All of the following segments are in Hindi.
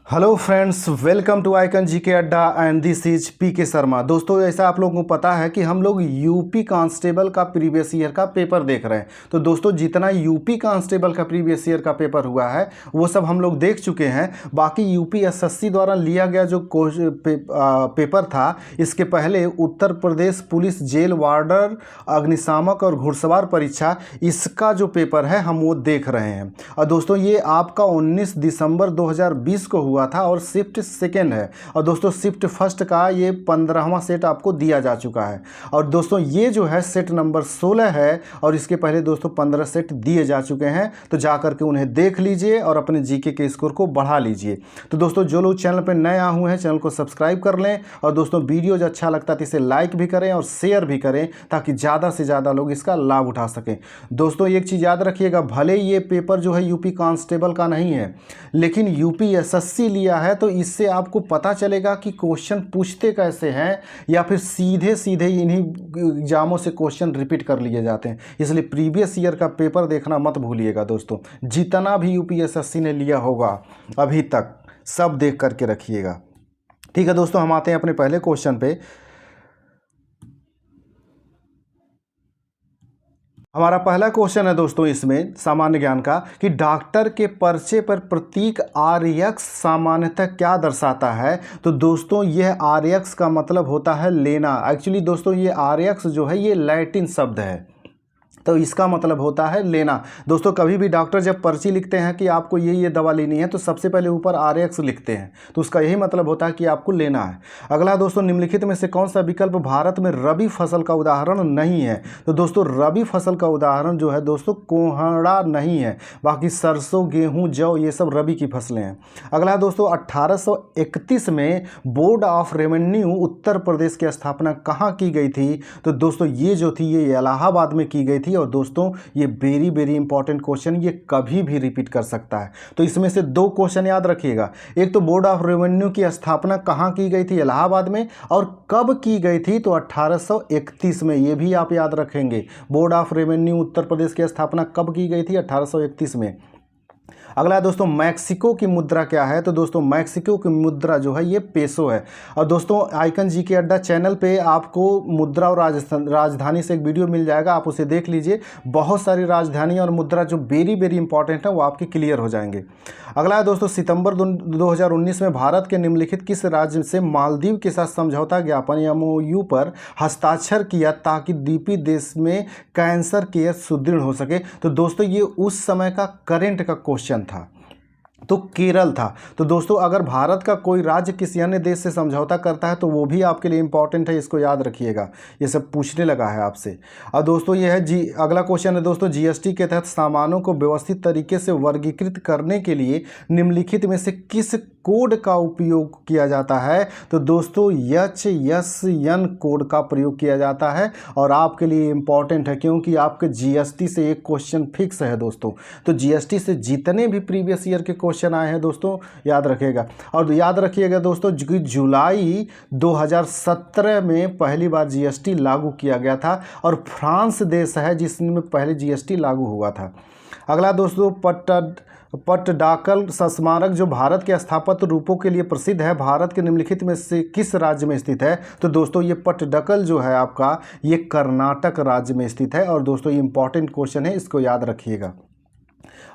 Hello friends, welcome to icon GK Adda and this is PK Sharma. दोस्तों, ऐसा आप लोगों को पता है कि हम लोग यूपी कांस्टेबल का प्रीवियस ईयर का पेपर देख रहे हैं। तो दोस्तों, जितना यूपी कांस्टेबल का प्रीवियस ईयर का पेपर हुआ है वो सब हम लोग देख चुके हैं। बाकी यूपी एसएससी द्वारा लिया गया जो पेपर था, इसके पहले उत्तर प्रदेश पुलिस जेल वार्डर, अग्निशामक और घुड़सवार परीक्षा, इसका जो पेपर है हम वो देख रहे हैं। और दोस्तों, ये आपका 19 दिसंबर 2020 को हुआ था और शिफ्ट सेकेंड है। और दोस्तों, शिफ्ट फर्स्ट का ये 15वां सेट आपको दिया जा चुका है। और दोस्तों, ये जो है सेट नंबर 16 है और इसके पहले दोस्तों 15 सेट दिए जा चुके हैं। तो जा करके उन्हें देख लीजिए और अपने जीके के स्कोर को बढ़ा लीजिए। तो दोस्तों, जो लोग चैनल पर नए आए हुए हैं चैनल को सब्सक्राइब कर लें। और दोस्तों, वीडियो जो अच्छा लगता है तो इसे लाइक भी करें और शेयर भी करें ताकि ज़्यादा से ज़्यादा लोग इसका लाभ उठा सकें। दोस्तों, एक चीज़ याद रखिएगा, भले ये पेपर जो है यूपी कांस्टेबल का नहीं है, लेकिन यूपी एसएससी लिया है, तो इससे आपको पता चलेगा कि क्वेश्चन पूछते कैसे हैं या फिर सीधे सीधे इन्हीं एग्जामों से क्वेश्चन रिपीट कर लिए जाते हैं। इसलिए प्रीवियस ईयर का पेपर देखना मत भूलिएगा दोस्तों। जितना भी यूपी एसएससी ने लिया होगा अभी तक सब देख करके रखिएगा। ठीक है दोस्तों, हम आते हैं अपने पहले क्वेश्चन पे। हमारा पहला क्वेश्चन है दोस्तों इसमें सामान्य ज्ञान का कि डॉक्टर के पर्चे पर प्रतीक RX सामान्यतः क्या दर्शाता है। तो दोस्तों, यह RX का मतलब होता है लेना। एक्चुअली दोस्तों, ये RX जो है ये लैटिन शब्द है, तो इसका मतलब होता है लेना। दोस्तों, कभी भी डॉक्टर जब पर्ची लिखते हैं कि आपको ये दवा लेनी है तो सबसे पहले ऊपर RX लिखते हैं, तो उसका यही मतलब होता है कि आपको लेना है। अगला दोस्तों, निम्नलिखित में से कौन सा विकल्प भारत में रबी फसल का उदाहरण नहीं है। तो दोस्तों, रबी फसल का उदाहरण जो है दोस्तों कोहड़ा नहीं है। बाकी सरसों, गेहूँ, जौ ये सब रबी की फसलें हैं। अगला दोस्तों, 1831 में board of revenue Uttar Pradesh की स्थापना कहाँ की गई थी। तो दोस्तों, ये जो थी ये इलाहाबाद में की गई थी। और दोस्तों, ये वेरी इंपॉर्टेंट क्वेश्चन, ये कभी भी रिपीट कर सकता है। तो इसमें से दो क्वेश्चन याद रखिएगा। एक तो बोर्ड ऑफ रेवेन्यू की स्थापना कहाँ की गई थी, इलाहाबाद में, और कब की गई थी, तो 1831 में। ये भी आप याद रखेंगे, board of revenue Uttar Pradesh की स्थापना कब की गई थी, 1831 में। अगला दोस्तों, मैक्सिको की मुद्रा क्या है। तो दोस्तों, मैक्सिको की मुद्रा जो है ये पेसो है। और दोस्तों, आइकन जीके अड्डा चैनल पे आपको मुद्रा और राजधानी से एक वीडियो मिल जाएगा, आप उसे देख लीजिए। बहुत सारी राजधानी और मुद्रा जो वेरी इंपॉर्टेंट है वो आपके क्लियर हो जाएंगे। अगला है दोस्तों, सितंबर 2019 में भारत के निम्नलिखित किस राज्य से मालदीव के साथ समझौता ज्ञापन MOU पर हस्ताक्षर किया ताकि द्वीपीय देश में कैंसर केयर सुदृढ़ हो सके। तो दोस्तों, ये उस समय का करंट का क्वेश्चन था, तो केरल था। तो दोस्तों, अगर भारत का कोई राज्य किसी अन्य देश से समझौता करता है तो वो भी आपके लिए इंपॉर्टेंट है, इसको याद रखिएगा। ये सब पूछने लगा है आपसे। और दोस्तों, ये है अगला क्वेश्चन है दोस्तों, GST के तहत सामानों को व्यवस्थित तरीके से वर्गीकृत करने के लिए निम्नलिखित में से किस कोड का उपयोग किया जाता है। तो दोस्तों, HSN कोड का प्रयोग किया जाता है और आपके लिए इंपॉर्टेंट है क्योंकि आपके GST से एक क्वेश्चन फिक्स है दोस्तों। तो GST से जितने भी प्रीवियस ईयर के क्वेश्चन आए हैं दोस्तों याद रखिएगा। और याद रखिएगा दोस्तों कि जुलाई 2017 में पहली बार GST लागू किया गया था और फ्रांस देश है जिसमें पहले GST लागू हुआ था। अगला दोस्तों, पट्टडकल स्मारक जो भारत के स्थापत्य रूपों के लिए प्रसिद्ध है, भारत के निम्नलिखित में से किस राज्य में स्थित है। तो दोस्तों, ये पट्टडकल जो है आपका ये कर्नाटक राज्य में स्थित है। और दोस्तों, ये इंपॉर्टेंट क्वेश्चन है, इसको याद रखिएगा।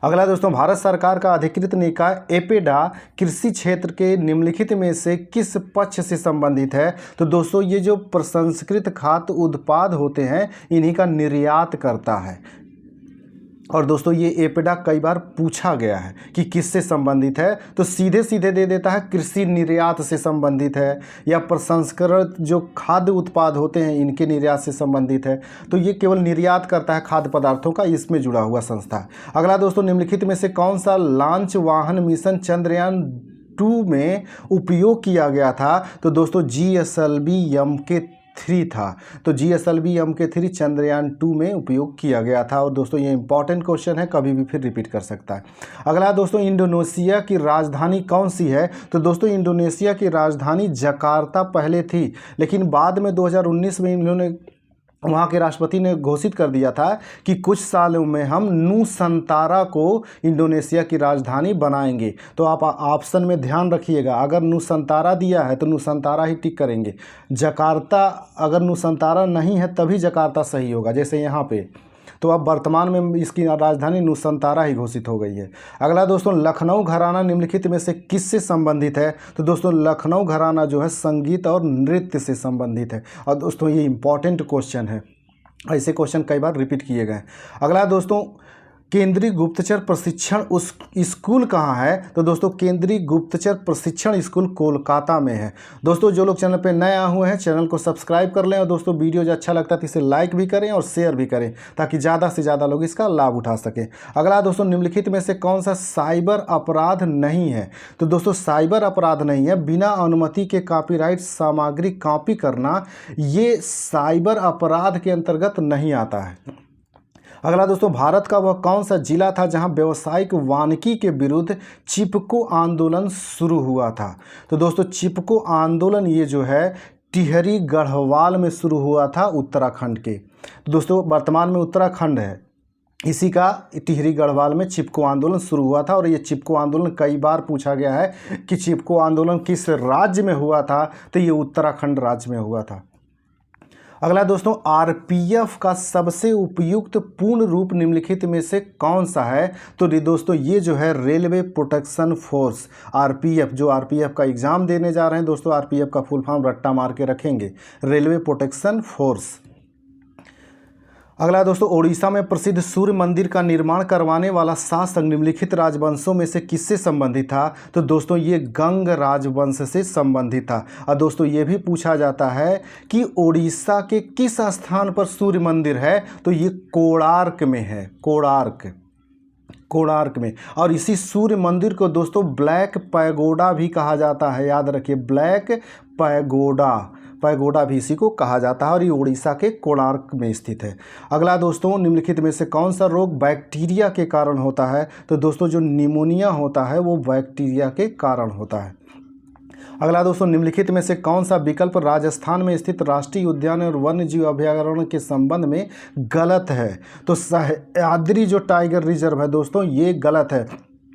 अगला दोस्तों, भारत सरकार का अधिकृत निकाय एपेडा कृषि क्षेत्र के निम्नलिखित में से किस पक्ष से संबंधित है। तो दोस्तों, ये जो प्रसंस्कृत खाद्य उत्पाद होते हैं इन्हीं का निर्यात करता है। और दोस्तों, ये एपेडा कई बार पूछा गया है कि किससे संबंधित है, तो सीधे सीधे दे देता है कृषि निर्यात से संबंधित है या प्रसंस्कृत जो खाद्य उत्पाद होते हैं इनके निर्यात से संबंधित है। तो ये केवल निर्यात करता है खाद्य पदार्थों का, इसमें जुड़ा हुआ संस्था है। अगला दोस्तों, निम्नलिखित में से कौन सा लॉन्च वाहन मिशन चंद्रयान 2 में उपयोग किया गया था। तो दोस्तों, GSLV MK3 था। तो GSLV MK3 चंद्रयान 2 में उपयोग किया गया था। और दोस्तों, ये इंपॉर्टेंट क्वेश्चन है, कभी भी फिर रिपीट कर सकता है। अगला दोस्तों, इंडोनेशिया की राजधानी कौन सी है। तो दोस्तों, इंडोनेशिया की राजधानी जकार्ता पहले थी, लेकिन बाद में 2019 में इन्होंने वहाँ के राष्ट्रपति ने घोषित कर दिया था कि कुछ सालों में हम नूसंतारा को इंडोनेशिया की राजधानी बनाएंगे। तो आप ऑप्शन में ध्यान रखिएगा, अगर नूसंतारा दिया है तो नूसंतारा ही टिक करेंगे। जकार्ता, अगर नूसंतारा नहीं है तभी जकार्ता सही होगा, जैसे यहाँ पे। तो अब वर्तमान में इसकी राजधानी नूसंतारा ही घोषित हो गई है। अगला दोस्तों, लखनऊ घराना निम्नलिखित में से किससे संबंधित है? तो दोस्तों लखनऊ घराना जो है संगीत और नृत्य से संबंधित है। और दोस्तों ये इंपॉर्टेंट क्वेश्चन है, ऐसे क्वेश्चन कई बार रिपीट किए गए। अगला दोस्तों, केंद्रीय गुप्तचर प्रशिक्षण उस स्कूल कहाँ है? तो दोस्तों केंद्रीय गुप्तचर प्रशिक्षण स्कूल कोलकाता में है। दोस्तों जो लोग चैनल पे नए आए हुए हैं चैनल को सब्सक्राइब कर लें, और दोस्तों वीडियो जो अच्छा लगता है तो इसे लाइक भी करें और शेयर भी करें, ताकि ज़्यादा से ज़्यादा लोग इसका लाभ उठा सकें। अगला दोस्तों, निम्नलिखित में से कौन सा साइबर अपराध नहीं है? तो दोस्तों साइबर अपराध नहीं है बिना अनुमति के कॉपीराइट सामग्री कॉपी करना, ये साइबर अपराध के अंतर्गत नहीं आता है। अगला दोस्तों, भारत का वह कौन सा जिला था जहां व्यावसायिक वानिकी के विरुद्ध चिपको आंदोलन शुरू हुआ था? तो दोस्तों चिपको आंदोलन ये जो है टिहरी गढ़वाल में शुरू हुआ था, उत्तराखंड के। तो दोस्तों वर्तमान में उत्तराखंड है, इसी का टिहरी गढ़वाल में चिपको आंदोलन शुरू हुआ था। और ये चिपको आंदोलन कई बार पूछा गया है कि चिपको आंदोलन किस राज्य में हुआ था? तो ये उत्तराखंड राज्य में हुआ था। अगला दोस्तों, आरपीएफ का सबसे उपयुक्त पूर्ण रूप निम्नलिखित में से कौन सा है? तो दोस्तों ये जो है रेलवे प्रोटेक्शन फोर्स, आरपीएफ। जो आरपीएफ का एग्जाम देने जा रहे हैं दोस्तों, आरपीएफ का फुल फॉर्म रट्टा मार के रखेंगे, रेलवे प्रोटेक्शन फोर्स। अगला दोस्तों, ओडिशा में प्रसिद्ध सूर्य मंदिर का निर्माण करवाने वाला शासक निम्नलिखित राजवंशों में से किससे संबंधित था? तो दोस्तों ये गंग राजवंश से संबंधित था। और दोस्तों ये भी पूछा जाता है कि ओडिशा के किस स्थान पर सूर्य मंदिर है? तो ये कोणार्क में है, कोणार्क में। और इसी सूर्य मंदिर को दोस्तों ब्लैक पैगोडा भी कहा जाता है, याद रखिए, ब्लैक पैगोडा भी इसी को कहा जाता है, और ये उड़ीसा के कोणार्क में स्थित है। अगला दोस्तों, निम्नलिखित में से कौन सा रोग बैक्टीरिया के कारण होता है? तो दोस्तों जो निमोनिया होता है वो बैक्टीरिया के कारण होता है। अगला दोस्तों, निम्नलिखित में से कौन सा विकल्प राजस्थान में स्थित राष्ट्रीय उद्यान और वन्य जीव अभयारण्य के संबंध में गलत है? तो सह्याद्री जो टाइगर रिजर्व है दोस्तों ये गलत है।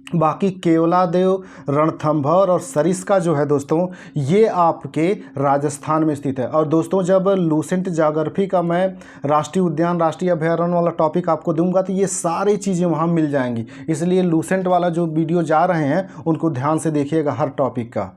बाकी केवलादेव, रणथंभौर और सरिस्का जो है दोस्तों ये आपके राजस्थान में स्थित है। और दोस्तों जब लूसेंट ज्योग्राफी का मैं राष्ट्रीय उद्यान, राष्ट्रीय अभयारण्य वाला टॉपिक आपको दूंगा तो ये सारी चीज़ें वहाँ मिल जाएंगी, इसलिए लूसेंट वाला जो वीडियो जा रहे हैं उनको ध्यान से देखिएगा हर टॉपिक का।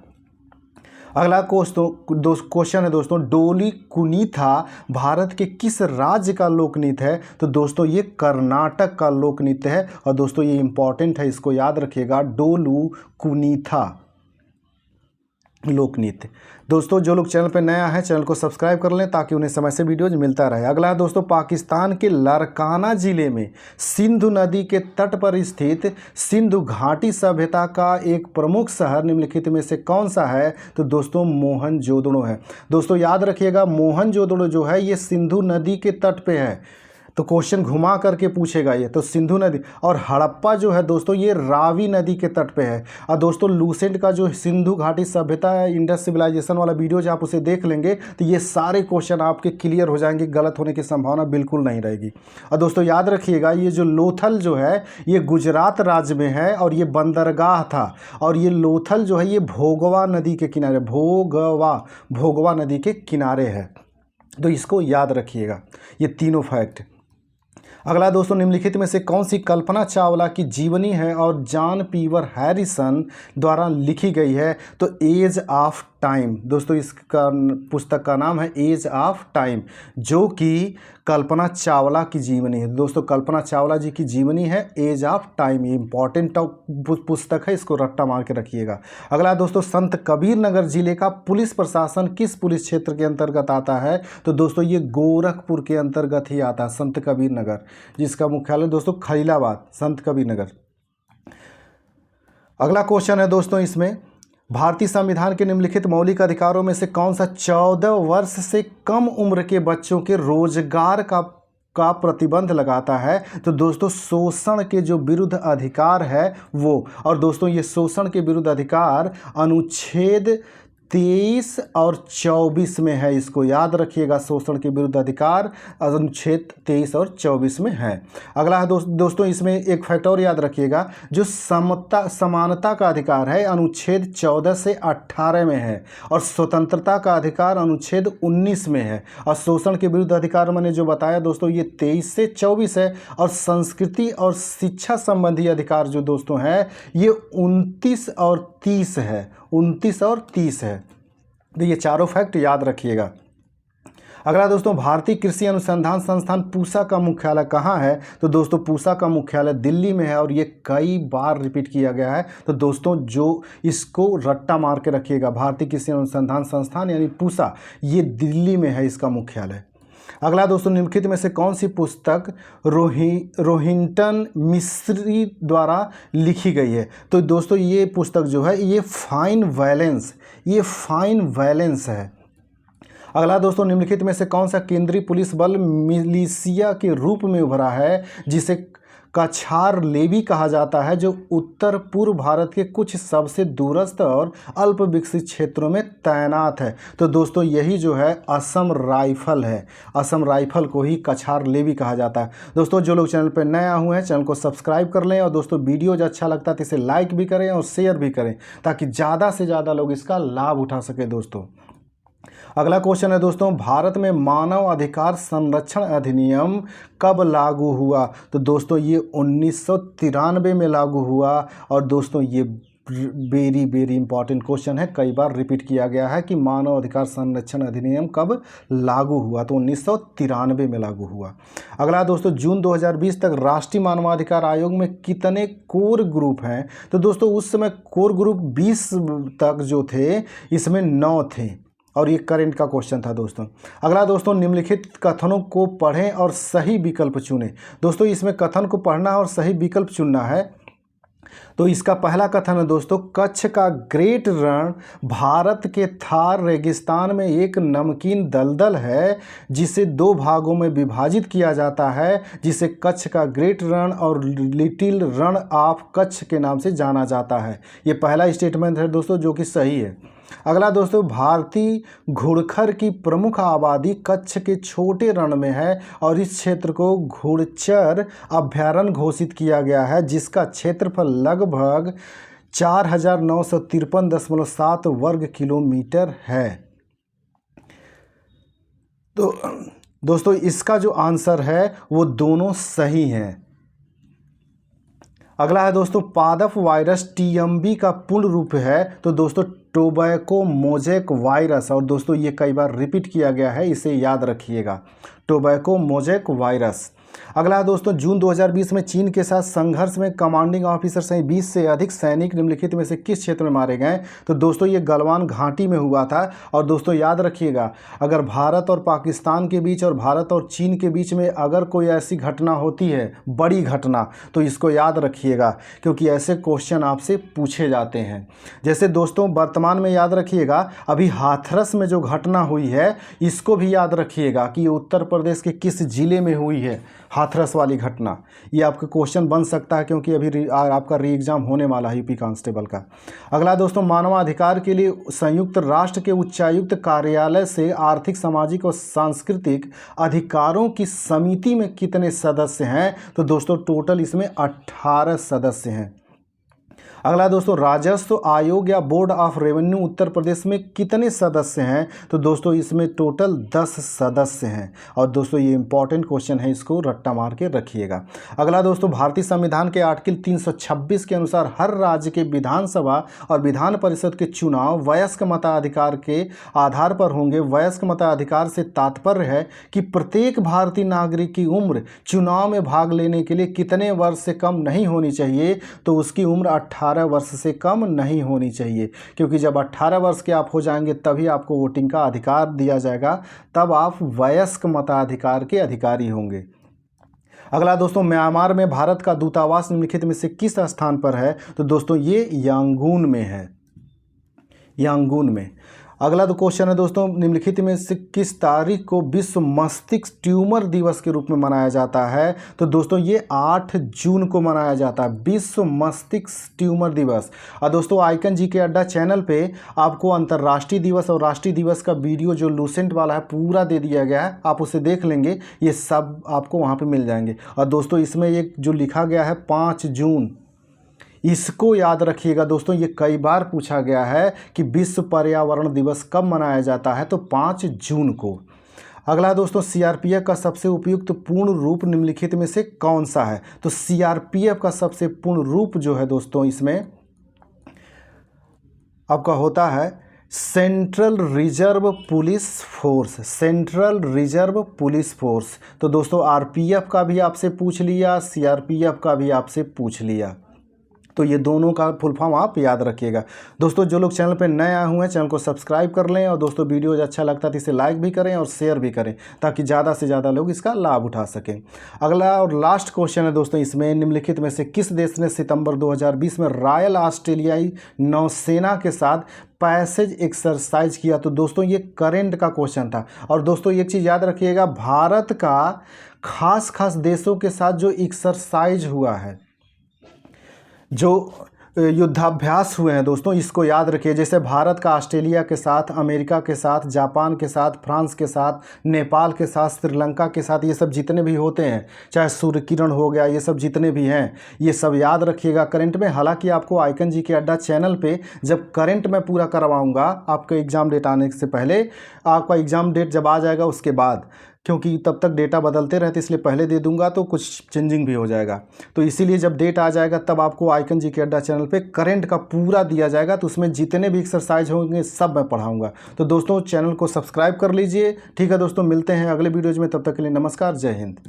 अगला क्वेश्चन है दोस्तों, डोली कुनीथा भारत के किस राज्य का लोक नृत्य है? तो दोस्तों ये कर्नाटक का लोक नृत्य है। और दोस्तों ये इंपॉर्टेंट है, इसको याद रखिएगा, डोलू कुनीथा लोक नृत्य। दोस्तों जो लोग चैनल पर नया है चैनल को सब्सक्राइब कर लें ताकि उन्हें समय से वीडियोज मिलता रहे। अगला है दोस्तों, पाकिस्तान के लारकाना जिले में सिंधु नदी के तट पर स्थित सिंधु घाटी सभ्यता का एक प्रमुख शहर निम्नलिखित में से कौन सा है? तो दोस्तों मोहनजोदड़ो है। दोस्तों याद रखिएगा मोहनजोदड़ो जो है ये सिंधु नदी के तट पे है, तो क्वेश्चन घुमा करके पूछेगा ये, तो सिंधु नदी। और हड़प्पा जो है दोस्तों ये रावी नदी के तट पे है। और दोस्तों लूसेंट का जो सिंधु घाटी सभ्यता है, इंडस सिविलाइजेशन वाला वीडियो जो आप उसे देख लेंगे तो ये सारे क्वेश्चन आपके क्लियर हो जाएंगे, गलत होने की संभावना बिल्कुल नहीं रहेगी। और दोस्तों याद रखिएगा ये जो लोथल जो है ये गुजरात राज्य में है और ये बंदरगाह था। और ये लोथल जो है ये भोगवा नदी के किनारे, भोगवा नदी के किनारे है, तो इसको याद रखिएगा, ये तीनों फैक्ट। अगला दोस्तों, निम्नलिखित में से कौन सी कल्पना चावला की जीवनी है और जॉन पीवर हैरिसन द्वारा लिखी गई है? तो एज ऑफ टाइम। दोस्तों इसका पुस्तक का नाम है एज ऑफ टाइम, जो कि कल्पना चावला की जीवनी है। दोस्तों कल्पना चावला जी की जीवनी है एज ऑफ टाइम, ये इंपॉर्टेंट पुस्तक है, इसको रट्टा मार के रखिएगा। अगला दोस्तों, संत कबीर नगर जिले का पुलिस प्रशासन किस पुलिस क्षेत्र के अंतर्गत आता है? तो दोस्तों ये गोरखपुर के अंतर्गत ही आता है, संत कबीर नगर, जिसका मुख्यालय दोस्तों खलीलाबाद, संत कबीर नगर। अगला क्वेश्चन है दोस्तों इसमें, भारतीय संविधान के निम्नलिखित मौलिक अधिकारों में से कौन सा 14 वर्ष से कम उम्र के बच्चों के रोजगार का प्रतिबंध लगाता है? तो दोस्तों शोषण के जो विरुद्ध अधिकार है वो। और दोस्तों ये शोषण के विरुद्ध अधिकार अनुच्छेद 23 और 24 में है, इसको याद रखिएगा। शोषण के विरुद्ध अधिकार अनुच्छेद 23 और 24 में है। अगला है दोस्तों इसमें एक फैक्ट और याद रखिएगा, जो समानता का अधिकार है अनुच्छेद 14 से 18 में है, और स्वतंत्रता का अधिकार अनुच्छेद 19 में है, और शोषण के विरुद्ध अधिकार मैंने जो बताया दोस्तों ये 23 से 24 है, और संस्कृति और शिक्षा संबंधी अधिकार जो दोस्तों है ये 29 और 30 है, 29 और 30 है। तो ये चारों फैक्ट याद रखिएगा। अगला दोस्तों, भारतीय कृषि अनुसंधान संस्थान पूसा का मुख्यालय कहाँ है? तो दोस्तों पूसा का मुख्यालय दिल्ली में है, और ये कई बार रिपीट किया गया है। तो दोस्तों जो इसको रट्टा मार के रखिएगा, भारतीय कृषि अनुसंधान संस्थान यानी पूसा, ये दिल्ली में है इसका मुख्यालय। अगला दोस्तों, निम्नलिखित में से कौन सी पुस्तक रोहिंटन मिस्री द्वारा लिखी गई है? तो दोस्तों ये पुस्तक जो है ये फाइन वायलेंस है। अगला दोस्तों, निम्नलिखित में से कौन सा केंद्रीय पुलिस बल मिलिशिया के रूप में उभरा है, जिसे कछार लेवी कहा जाता है, जो उत्तर पूर्व भारत के कुछ सबसे दूरस्थ और अल्प विकसित क्षेत्रों में तैनात है? तो दोस्तों यही जो है असम राइफल है। असम राइफल को ही कछार लेवी कहा जाता है। दोस्तों जो लोग चैनल पर नए हुए हैं चैनल को सब्सक्राइब कर लें, और दोस्तों वीडियो जो अच्छा लगता है तो इसे लाइक भी करें और शेयर भी करें, ताकि ज़्यादा से ज़्यादा लोग इसका लाभ उठा सके दोस्तों। अगला क्वेश्चन है दोस्तों, भारत में मानव अधिकार संरक्षण अधिनियम कब लागू हुआ? तो दोस्तों ये 1993 में लागू हुआ, और दोस्तों ये वेरी इंपॉर्टेंट क्वेश्चन है, कई बार रिपीट किया गया है कि मानव अधिकार संरक्षण अधिनियम कब लागू हुआ? तो 1993 में लागू हुआ। अगला दोस्तों, जून 2020 तक राष्ट्रीय मानवाधिकार आयोग में कितने कोर ग्रुप हैं? तो दोस्तों उस समय कोर ग्रुप 20 तक जो थे, इसमें 9 थे, और ये करंट का क्वेश्चन था दोस्तों। अगला दोस्तों, निम्नलिखित कथनों को पढ़ें और सही विकल्प चुनें। दोस्तों इसमें कथन को पढ़ना और सही विकल्प चुनना है। तो इसका पहला कथन है दोस्तों, कच्छ का ग्रेट रण भारत के थार रेगिस्तान में एक नमकीन दलदल है, जिसे 2 भागों में विभाजित किया जाता है, जिसे कच्छ का ग्रेट रण और लिटिल रण ऑफ कच्छ के नाम से जाना जाता है। ये पहला स्टेटमेंट है दोस्तों जो कि सही है। अगला दोस्तों, भारतीय घुड़खर की प्रमुख आबादी कच्छ के छोटे रण में है, और इस क्षेत्र को घुड़चर अभयारण्य घोषित किया गया है, जिसका क्षेत्रफल लगभग 4953.7 वर्ग किलोमीटर है। तो दोस्तों इसका जो आंसर है वो दोनों सही हैं। अगला है दोस्तों, पादप वायरस टीएमबी का पूर्ण रूप है? तो दोस्तों टोबैको मोज़ेक वायरस, और दोस्तों ये कई बार रिपीट किया गया है, इसे याद रखिएगा, टोबैको मोज़ेक वायरस। अगला है दोस्तों, जून 2020 में चीन के साथ संघर्ष में कमांडिंग ऑफिसर सहित 20 से अधिक सैनिक निम्नलिखित में से किस क्षेत्र में मारे गए? तो दोस्तों ये गलवान घाटी में हुआ था। और दोस्तों याद रखिएगा, अगर भारत और पाकिस्तान के बीच और भारत और चीन के बीच में अगर कोई ऐसी घटना होती है, बड़ी घटना, तो इसको याद रखिएगा, क्योंकि ऐसे क्वेश्चन आपसे पूछे जाते हैं। जैसे दोस्तों वर्तमान में याद रखिएगा, अभी हाथरस में जो घटना हुई है इसको भी याद रखिएगा कि उत्तर प्रदेश के किस जिले में हुई है हाथरस वाली घटना। ये आपका क्वेश्चन बन सकता है, क्योंकि अभी आपका री एग्ज़ाम होने वाला है यूपी कांस्टेबल का। अगला दोस्तों, मानवाधिकार के लिए संयुक्त राष्ट्र के उच्चायुक्त कार्यालय से आर्थिक, सामाजिक और सांस्कृतिक अधिकारों की समिति में कितने सदस्य हैं? तो दोस्तों टोटल इसमें 18 सदस्य हैं। अगला दोस्तों, राजस्व आयोग या board of revenue Uttar Pradesh में कितने सदस्य हैं? तो दोस्तों इसमें टोटल 10 सदस्य हैं। और दोस्तों ये इंपॉर्टेंट क्वेश्चन है, इसको रट्टा मार के रखिएगा। अगला दोस्तों, भारतीय संविधान के आर्टिकल 326 के अनुसार हर राज्य के विधानसभा और विधान परिषद के चुनाव वयस्क मताधिकार के आधार पर होंगे। वयस्क मताधिकार से तात्पर्य है कि प्रत्येक भारतीय नागरिक की उम्र चुनाव में भाग लेने के लिए कितने वर्ष से कम नहीं होनी चाहिए? तो उसकी उम्र 18 वर्ष से कम नहीं होनी चाहिए, क्योंकि जब 18 वर्ष के आप हो जाएंगे तभी आपको वोटिंग का अधिकार दिया जाएगा, तब आप वयस्क मताधिकार के अधिकारी होंगे। अगला दोस्तों, म्यांमार में भारत का दूतावास निम्नलिखित में से किस स्थान पर है? तो दोस्तों ये यांगून में है, यांगून में। अगला तो क्वेश्चन है दोस्तों, निम्नलिखित में से किस तारीख को विश्व मस्तिष्क ट्यूमर दिवस के रूप में मनाया जाता है? तो दोस्तों ये 8 जून को मनाया जाता है, विश्व मस्तिष्क ट्यूमर दिवस। और दोस्तों आइकन जी के अड्डा चैनल पे आपको अंतर्राष्ट्रीय दिवस और राष्ट्रीय दिवस का वीडियो जो लूसेंट वाला है पूरा दे दिया गया है, आप उसे देख लेंगे, ये सब आपको वहाँ पे मिल जाएंगे। और दोस्तों इसमें एक जो लिखा गया है 5 जून, इसको याद रखिएगा दोस्तों, ये कई बार पूछा गया है कि विश्व पर्यावरण दिवस कब मनाया जाता है, तो 5 जून को। अगला दोस्तों, सीआरपीएफ का सबसे उपयुक्त पूर्ण रूप निम्नलिखित में से कौन सा है? तो सीआरपीएफ का सबसे पूर्ण रूप जो है दोस्तों इसमें आपका होता है central reserve police force, central reserve police force. तो दोस्तों आरपीएफ का भी आपसे पूछ लिया, सीआरपीएफ का भी आपसे पूछ लिया, तो ये दोनों का फुल फॉर्म आप याद रखिएगा। दोस्तों जो लोग चैनल पर नए आए हुए हैं चैनल को सब्सक्राइब कर लें, और दोस्तों वीडियो अच्छा लगता है तो इसे लाइक भी करें और शेयर भी करें, ताकि ज़्यादा से ज़्यादा लोग इसका लाभ उठा सकें। अगला और लास्ट क्वेश्चन है दोस्तों इसमें, निम्नलिखित में से किस देश ने सितंबर 2020 में रॉयल ऑस्ट्रेलियाई नौसेना के साथ पैसेज एक्सरसाइज किया? तो दोस्तों ये करंट का क्वेश्चन था। और दोस्तों एक चीज़ याद रखिएगा, भारत का खास देशों के साथ जो एक्सरसाइज हुआ है, जो युद्धाभ्यास हुए हैं दोस्तों, इसको याद रखिए। जैसे भारत का ऑस्ट्रेलिया के साथ, अमेरिका के साथ, जापान के साथ, फ्रांस के साथ, नेपाल के साथ, श्रीलंका के साथ, ये सब जितने भी होते हैं, चाहे सूर्य किरण हो गया, ये सब जितने भी हैं, ये सब याद रखिएगा करंट में। हालांकि आपको आइकन जी के अड्डा चैनल पे जब करंट में पूरा करवाऊंगा, आपका एग्ज़ाम डेट आने से पहले, आपका एग्ज़ाम डेट जब आ जाएगा उसके बाद, क्योंकि तब तक डेटा बदलते रहते, इसलिए पहले दे दूंगा तो कुछ चेंजिंग भी हो जाएगा। तो इसीलिए जब डेट आ जाएगा तब आपको आइकन जी के अड्डा चैनल पे करंट का पूरा दिया जाएगा, तो उसमें जितने भी एक्सरसाइज होंगे सब मैं पढ़ाऊंगा। तो दोस्तों चैनल को सब्सक्राइब कर लीजिए। ठीक है दोस्तों, मिलते हैं अगले वीडियोज़ में, तब तक के लिए नमस्कार, जय हिंद।